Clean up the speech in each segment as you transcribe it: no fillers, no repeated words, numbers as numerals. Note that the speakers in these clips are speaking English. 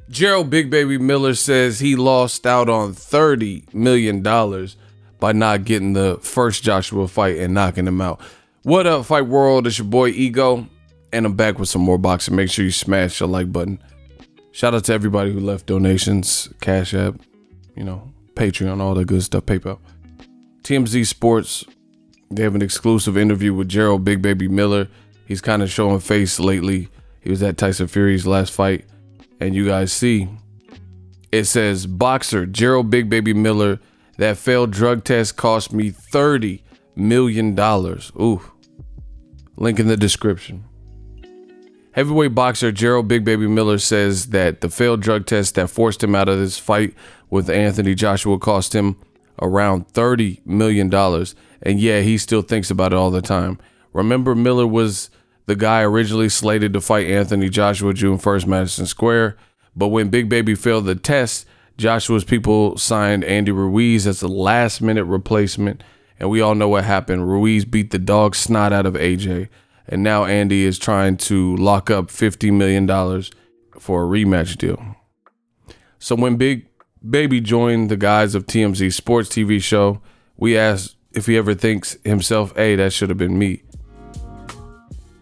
Jarrell Big Baby Miller says he lost out on $30 million by not getting the first Joshua fight and knocking him out. What up, Fight World? It's your boy Ego, and I'm back with some more boxing. Make sure you smash the like button. Shout out to everybody who left donations, CashApp, Patreon, all that good stuff, PayPal. TMZ Sports, they have an exclusive interview with Jarrell Big Baby Miller. He's kind of showing face lately. He was at Tyson Fury's last fight. And you guys see, it says, boxer Jarrell Big Baby Miller, that failed drug test cost me $30 million. Ooh. Link in the description. Heavyweight boxer Jarrell Big Baby Miller says that the failed drug test that forced him out of this fight with Anthony Joshua cost him around $30 million. And yeah, he still thinks about it all the time. Remember, Miller was the guy originally slated to fight Anthony Joshua June 1st, Madison Square. But when Big Baby failed the test, Joshua's people signed Andy Ruiz as the last-minute replacement. And we all know what happened. Ruiz beat the dog snot out of AJ. And now Andy is trying to lock up $50 million for a rematch deal. So when Big Baby joined the guys of TMZ Sports TV show, we asked if he ever thinks himself, hey, that should have been me.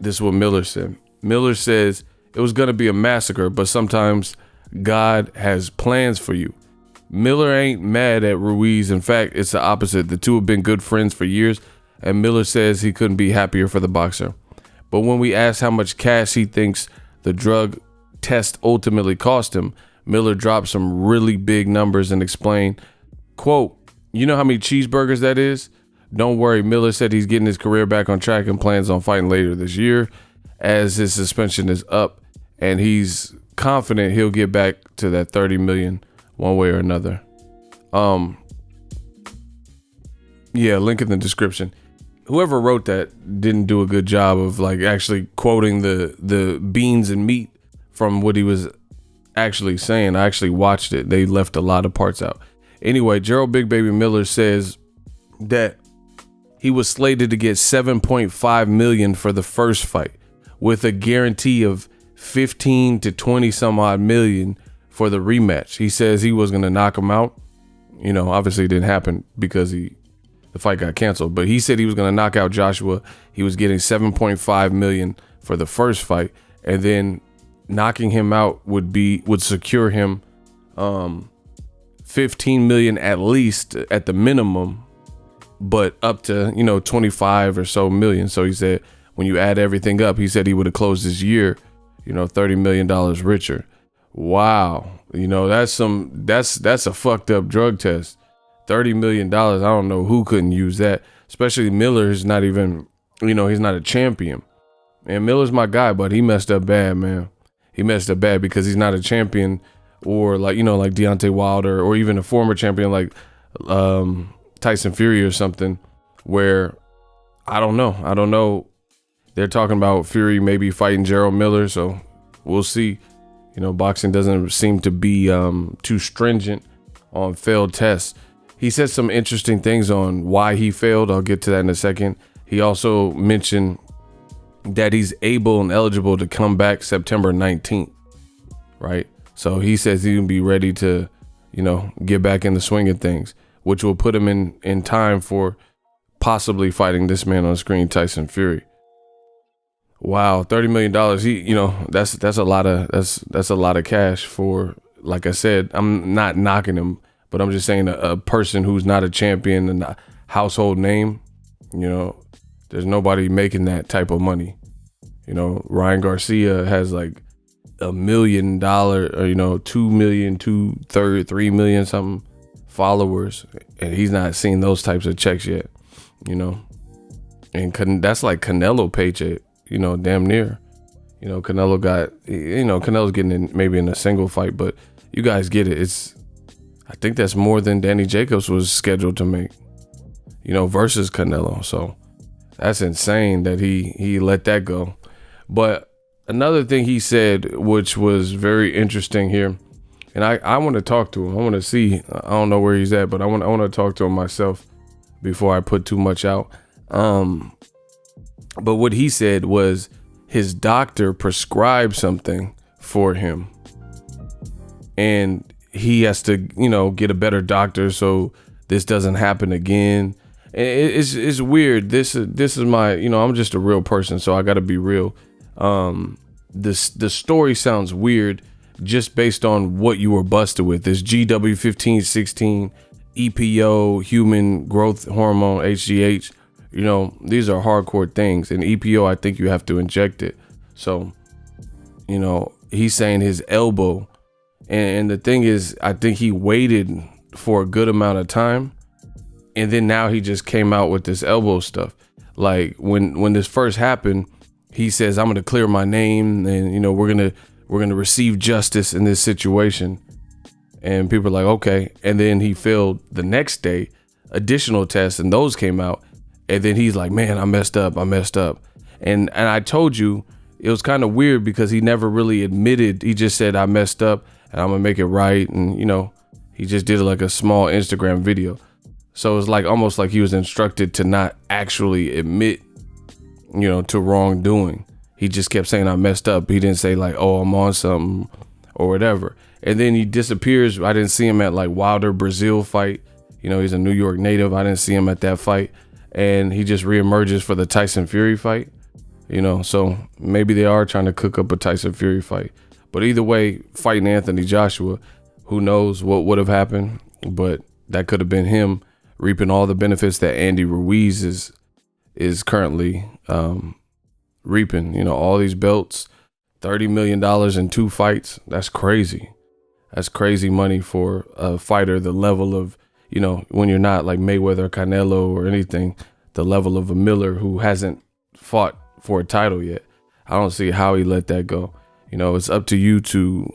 This is what Miller said. Miller says, it was going to be a massacre, but sometimes God has plans for you. Miller ain't mad at Ruiz. In fact, it's the opposite. The two have been good friends for years, and Miller says he couldn't be happier for the boxer. But when we asked how much cash he thinks the drug test ultimately cost him, Miller dropped some really big numbers and explained, quote, you know how many cheeseburgers that is? Don't worry, Miller said he's getting his career back on track and plans on fighting later this year as his suspension is up, and he's confident he'll get back to that $30 million one way or another. Yeah, link in the description. Whoever wrote that didn't do a good job of actually quoting the beans and meat from what he was actually saying. I actually watched it. They left a lot of parts out. Anyway, Jarrell Big Baby Miller says that he was slated to get $7.5 million for the first fight, with a guarantee of 15 to 20 some odd million for the rematch. He says he was going to knock him out. Obviously it didn't happen because the fight got canceled, but he said he was going to knock out Joshua. He was getting 7.5 million for the first fight, and then knocking him out would secure him 15 million at least at the minimum, but up to 25 or so million. So he said when you add everything up, he said he would have closed his year $30 million richer. Wow. That's a fucked up drug test. $30 million. I don't know who couldn't use that, especially Miller is not even, he's not a champion. And Miller's my guy, but he messed up bad, man. He messed up bad because he's not a champion, or like Deontay Wilder, or even a former champion like Tyson Fury or something, where I don't know. They're talking about Fury maybe fighting Jarrell Miller, so we'll see. Boxing doesn't seem to be too stringent on failed tests. He said some interesting things on why he failed. I'll get to that in a second. He also mentioned that he's able and eligible to come back September 19th, right? So he says he can be ready to, get back in the swing of things, which will put him in time for possibly fighting this man on screen, Tyson Fury. Wow, $30 million. He, that's a lot of cash for, like I said, I'm not knocking him, but I'm just saying a person who's not a champion and a household name, there's nobody making that type of money. Ryan Garcia has like $1 million or, 2 million, 3 million something followers, and he's not seen those types of checks yet, and that's like Canelo paycheck, damn near. Canelo got, Canelo's getting in maybe in a single fight, but you guys get it. I think that's more than Danny Jacobs was scheduled to make, versus Canelo. So that's insane that he let that go. But another thing he said, which was very interesting here, and I want to talk to him. I want to see. I don't know where he's at, but I want to talk to him myself. before I put too much out. But what he said was his doctor prescribed something for him, and he has to, you know, get a better doctor so this doesn't happen again. It's weird. This is my, you know, I'm just a real person, so I got to be real. The story sounds weird just based on what you were busted with. This GW1516, EPO, human growth hormone, HGH. You know, these are hardcore things. And EPO, I think you have to inject it. So, you know, he's saying his elbow. And the thing is, I think he waited for a good amount of time. And then now he just came out with this elbow stuff. Like when this first happened, he says, I'm going to clear my name, and, you know, we're going to receive justice in this situation. And people are like, okay. And then he failed the next day, additional tests, and those came out. And then he's like, man, I messed up. And I told you it was kind of weird because he never really admitted. He just said, I messed up and I'm gonna make it right. And, you know, he just did like a small Instagram video. So it was like almost like he was instructed to not actually admit, you know, to wrongdoing. He just kept saying, I messed up. He didn't say like, oh, I'm on something or whatever. And then he disappears. I didn't see him at like Wilder Brazil fight. You know, he's a New York native. I didn't see him at that fight. And he just reemerges for the Tyson Fury fight, you know, so maybe they are trying to cook up a Tyson Fury fight. But either way, fighting Anthony Joshua, who knows what would have happened, but that could have been him reaping all the benefits that Andy Ruiz is currently reaping. You know, all these belts, $30 million in 2 fights. That's crazy. That's crazy money for a fighter the level of, you know, when you're not like Mayweather, Canelo or anything, the level of a Miller who hasn't fought for a title yet. I don't see how he let that go. You know, it's up to you to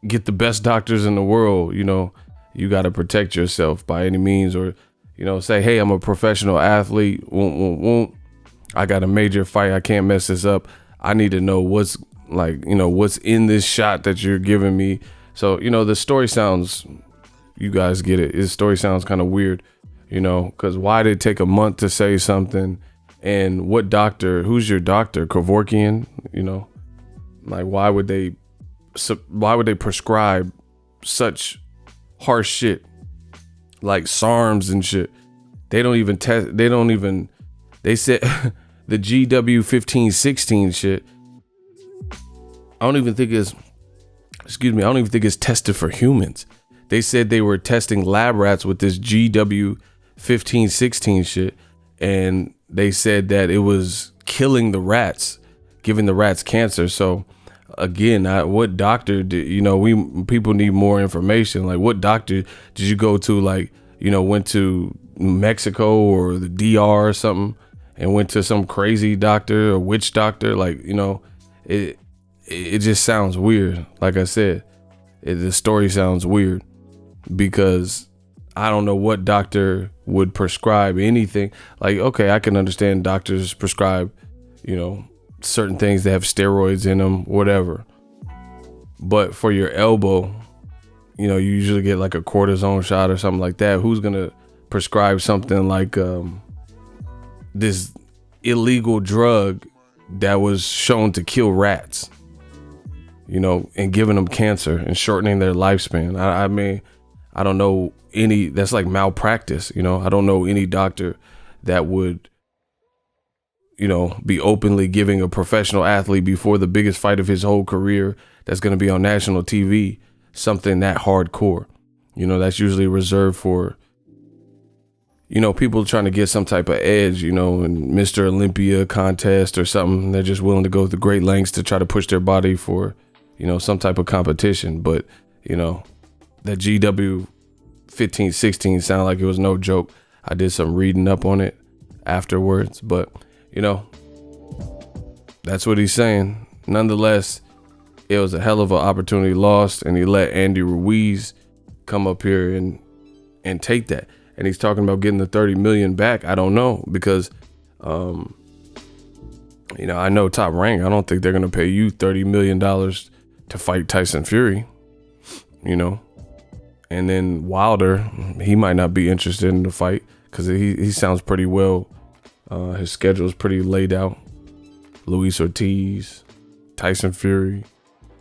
get the best doctors in the world. You know, you got to protect yourself by any means, or, you know, say, hey, I'm a professional athlete. I got a major fight. I can't mess this up. I need to know what's like, you know, what's in this shot that you're giving me. So, you know, the story sounds, you guys get it. His story sounds kind of weird, you know, because why did it take a month to say something? And what doctor, who's your doctor? Kevorkian, you know, like why would they prescribe such harsh shit like SARMs and shit? They don't even test. They said the GW1516 shit. I don't even think it's tested for humans. They said they were testing lab rats with this GW1516 shit, and they said that it was killing the rats, giving the rats cancer. So again, what doctor did, you know, people need more information. Like, what doctor did you go to? Like, you know, went to Mexico or the DR or something and went to some crazy doctor or witch doctor? Like, you know, it just sounds weird. Like I said, the story sounds weird because I don't know what doctor would prescribe anything. Like, okay, I can understand doctors prescribe, you know, certain things that have steroids in them, whatever. But for your elbow, you know, you usually get like a cortisone shot or something like that. Who's going to prescribe something like this illegal drug that was shown to kill rats, you know, and giving them cancer and shortening their lifespan? I mean, I don't know any, that's like malpractice, you know. I don't know any doctor that would, you know, be openly giving a professional athlete before the biggest fight of his whole career that's going to be on national TV something that hardcore. You know, that's usually reserved for, you know, people trying to get some type of edge, you know, in Mr. Olympia contest or something. They're just willing to go to great lengths to try to push their body for, you know, some type of competition. But, you know, that GW 1516 sounded like it was no joke. I did some reading up on it afterwards, but, you know, that's what he's saying. Nonetheless, it was a hell of an opportunity lost, and he let Andy Ruiz come up here and take that. And he's talking about getting the 30 million back. I don't know, because you know, I know Top Rank, I don't think they're gonna pay you $30 million to fight Tyson Fury, you know. And then Wilder, he might not be interested in the fight because he sounds pretty well. His schedule is pretty laid out. Luis Ortiz, Tyson Fury,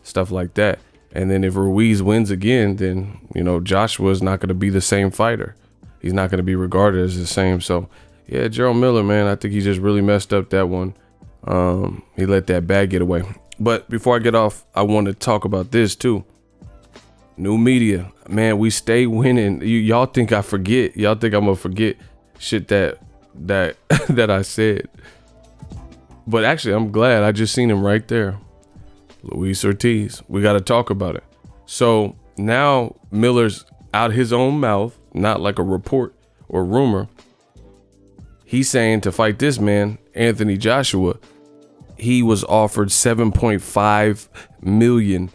stuff like that. And then if Ruiz wins again, then, Joshua's not going to be the same fighter. He's not going to be regarded as the same. So, yeah, Jarrell Miller, man, I think he just really messed up that one. He let that bag get away. But before I get off, I want to talk about this too. New media, man, we stay winning. Y'all think I forget? Y'all think I'm gonna forget shit that I said? But actually, I'm glad. I just seen him right there, Luis Ortiz. We got to talk about it. So now Miller's out his own mouth, not like a report or rumor. He's saying to fight this man, Anthony Joshua, he was offered $7.5 million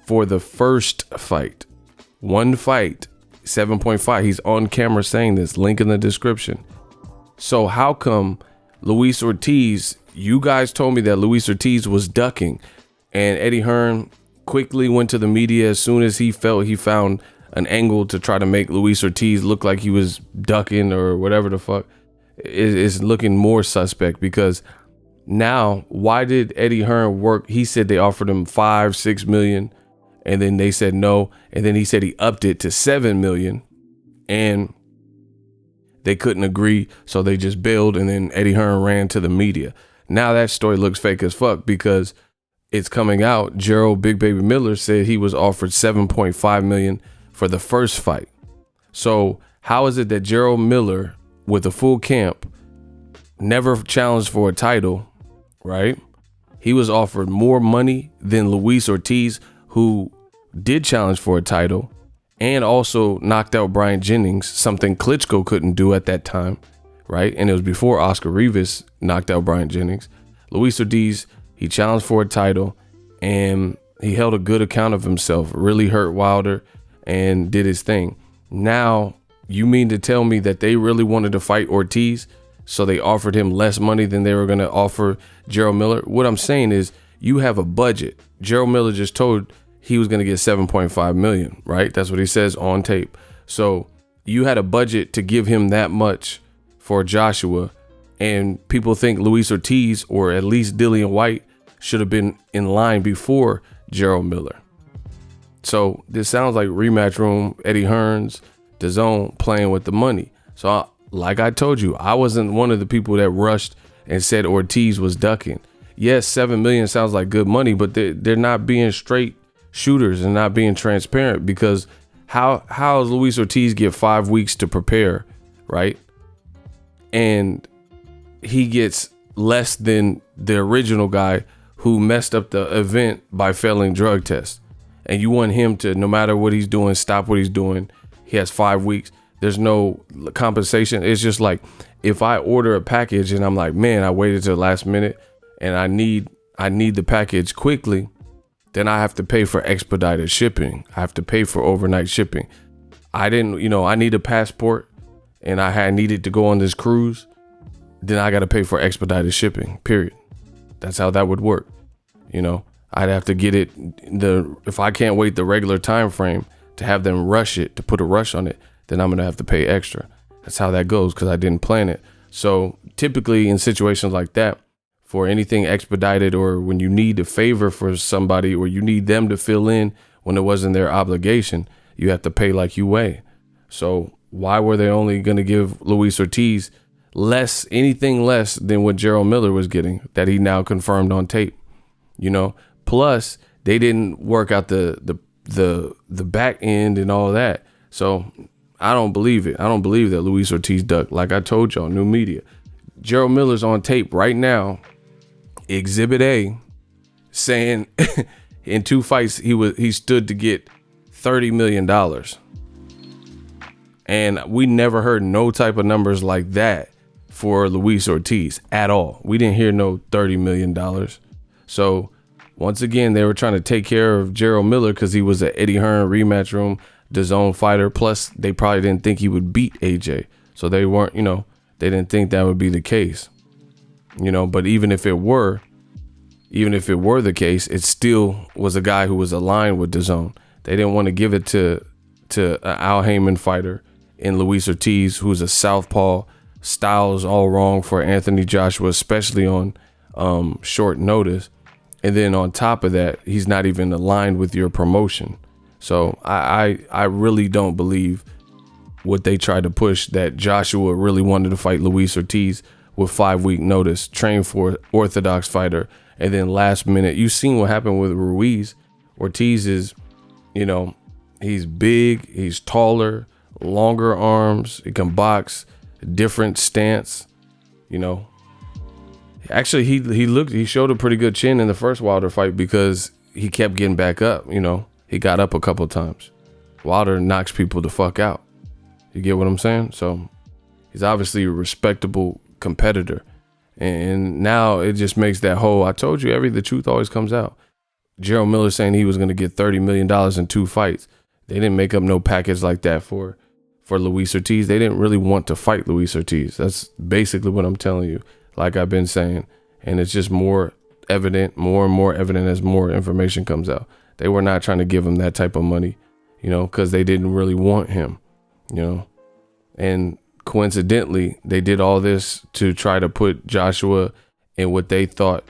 for the first fight. One fight, 7.5. He's on camera saying this. Link in the description. So how come Luis Ortiz, you guys told me that Luis Ortiz was ducking, and Eddie Hearn quickly went to the media as soon as he felt he found an angle to try to make Luis Ortiz look like he was ducking or whatever the fuck. It's looking more suspect because now, why did Eddie Hearn work? He said they offered him $5-6 million. And then they said no. And then he said he upped it to $7 million. And they couldn't agree. So they just bailed. And then Eddie Hearn ran to the media. Now that story looks fake as fuck because it's coming out. Jarrell Big Baby Miller said he was offered $7.5 million for the first fight. So how is it that Jarrell Miller, with a full camp, never challenged for a title, right? He was offered more money than Luis Ortiz, who did challenge for a title and also knocked out Brian Jennings, something Klitschko couldn't do at that time, right? And it was before Oscar Rivas knocked out Brian Jennings. Luis Ortiz, he challenged for a title and he held a good account of himself, really hurt Wilder and did his thing. Now, you mean to tell me that they really wanted to fight Ortiz, so they offered him less money than they were going to offer Jarrell Miller? What I'm saying is you have a budget. Jarrell Miller just told he was going to get $7.5 million, right? That's what he says on tape. So you had a budget to give him that much for Joshua, and people think Luis Ortiz or at least Dillian White should have been in line before Jarrell Miller. So this sounds like rematch room, Eddie Hearn's, DAZN playing with the money. So like I told you, I wasn't one of the people that rushed and said Ortiz was ducking. Yes, $7 million sounds like good money, but they're not being straight shooters and not being transparent, because how does Luis Ortiz get 5 weeks to prepare, right? And he gets less than the original guy who messed up the event by failing drug tests. And you want him to, no matter what he's doing, stop what he's doing. He has 5 weeks. There's no compensation. It's just like if I order a package and I'm like, man, I waited till the last minute and I need the package quickly, then I have to pay for expedited shipping. I have to pay for overnight shipping. I need a passport and I needed to go on this cruise. Then I got to pay for expedited shipping, period. That's how that would work. I'd have to get it. If I can't wait the regular time frame to have them rush it, to put a rush on it, then I'm going to have to pay extra. That's how that goes because I didn't plan it. So typically in situations like that, for anything expedited or when you need a favor for somebody or you need them to fill in when it wasn't their obligation, you have to pay like you weigh. So why were they only going to give Luis Ortiz anything less than what Jarrell Miller was getting that he now confirmed on tape? Plus they didn't work out the back end and all that. So I don't believe it. I don't believe that Luis Ortiz ducked. Like I told y'all, new media. Jarrell Miller's on tape right now, Exhibit A, saying in 2 fights he stood to get $30 million. And we never heard no type of numbers like that for Luis Ortiz at all. We didn't hear no $30 million. So once again, they were trying to take care of Jarrell Miller because he was an Eddie Hearn rematch room, DAZN fighter. Plus, they probably didn't think he would beat AJ. So they weren't, they didn't think that would be the case. But even if it were the case, it still was a guy who was aligned with DAZN. They didn't want to give it to to an Al Heyman fighter in Luis Ortiz, who's a southpaw. Styles all wrong for Anthony Joshua, especially on short notice. And then on top of that, he's not even aligned with your promotion. So I really don't believe what they tried to push, that Joshua really wanted to fight Luis Ortiz with 5-week notice, train for orthodox fighter, and then last minute. You've seen what happened with Ruiz. Ortiz is, he's big, he's taller, longer arms, he can box, different stance, Actually, he showed a pretty good chin in the first Wilder fight because he kept getting back up, He got up a couple of times. Wilder knocks people the fuck out. You get what I'm saying? So he's obviously a respectable competitor. And now it just makes that whole, I told you, the truth always comes out. Jarrell Miller saying he was going to get $30 million in 2 fights. They didn't make up no package like that for Luis Ortiz. They didn't really want to fight Luis Ortiz. That's basically what I'm telling you, like I've been saying. And it's just more and more evident as more information comes out. They were not trying to give him that type of money, because they didn't really want him, And coincidentally, they did all this to try to put Joshua in what they thought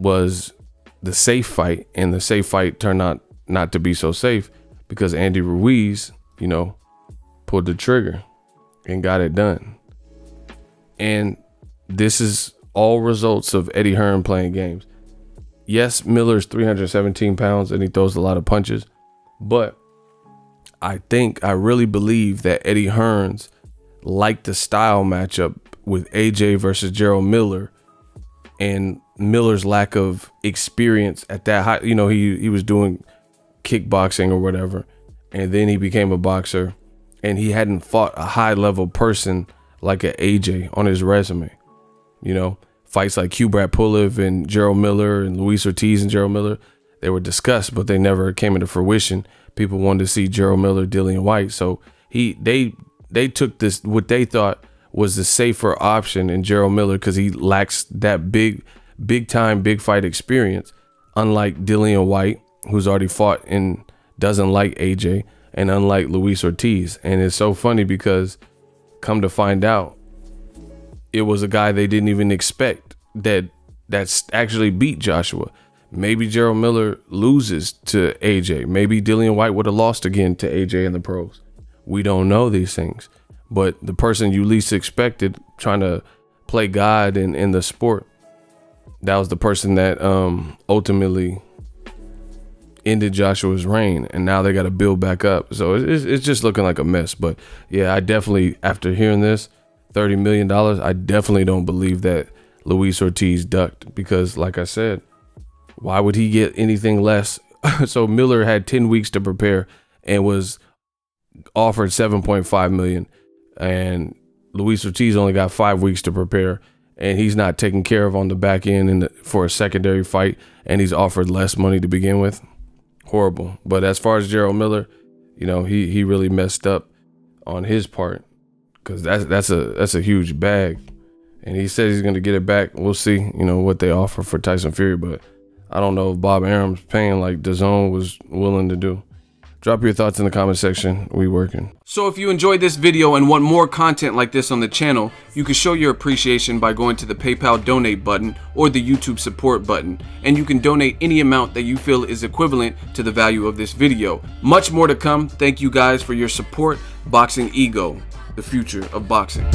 was the safe fight, and the safe fight turned out not to be so safe because Andy Ruiz, pulled the trigger and got it done. And this is all results of Eddie Hearn playing games. Yes, Miller's 317 pounds and he throws a lot of punches, but I really believe that Eddie Hearn's liked the style matchup with AJ versus Jarrell Miller, and Miller's lack of experience at that high. He was doing kickboxing or whatever, and then he became a boxer, and he hadn't fought a high level person like an AJ on his resume. Fights like Kubrat Pulev and Jarrell Miller and Luis Ortiz and Jarrell Miller, they were discussed, but they never came into fruition. People wanted to see Jarrell Miller, Dillian White, so they took this, what they thought was the safer option in Jarrell Miller, because he lacks that big time, big fight experience, unlike Dillian White, who's already fought and doesn't like AJ, and unlike Luis Ortiz. And it's so funny because come to find out, it was a guy they didn't even expect that's actually beat Joshua. Maybe Jarrell Miller loses to AJ. Maybe Dillian White would have lost again to AJ in the pros. We don't know these things. But the person you least expected, trying to play God in the sport, that was the person that ultimately ended Joshua's reign. And now they got to build back up. So it's just looking like a mess. But yeah, I definitely, after hearing this, $30 million, I definitely don't believe that Luis Ortiz ducked, because like I said, why would he get anything less? So Miller had 10 weeks to prepare and was offered $7.5 million, and Luis Ortiz only got 5 weeks to prepare, and he's not taken care of on the back end for a secondary fight, and he's offered less money to begin with. Horrible. But as far as Jarrell Miller, he really messed up on his part, because that's a huge bag, and he said he's going to get it back. We'll see, what they offer for Tyson Fury, but I don't know if Bob Arum's paying like DAZN was willing to do. Drop your thoughts in the comment section. We working. So if you enjoyed this video and want more content like this on the channel, you can show your appreciation by going to the PayPal donate button or the YouTube support button, and you can donate any amount that you feel is equivalent to the value of this video. Much more to come. Thank you guys for your support. Boxing Ego, the future of boxing.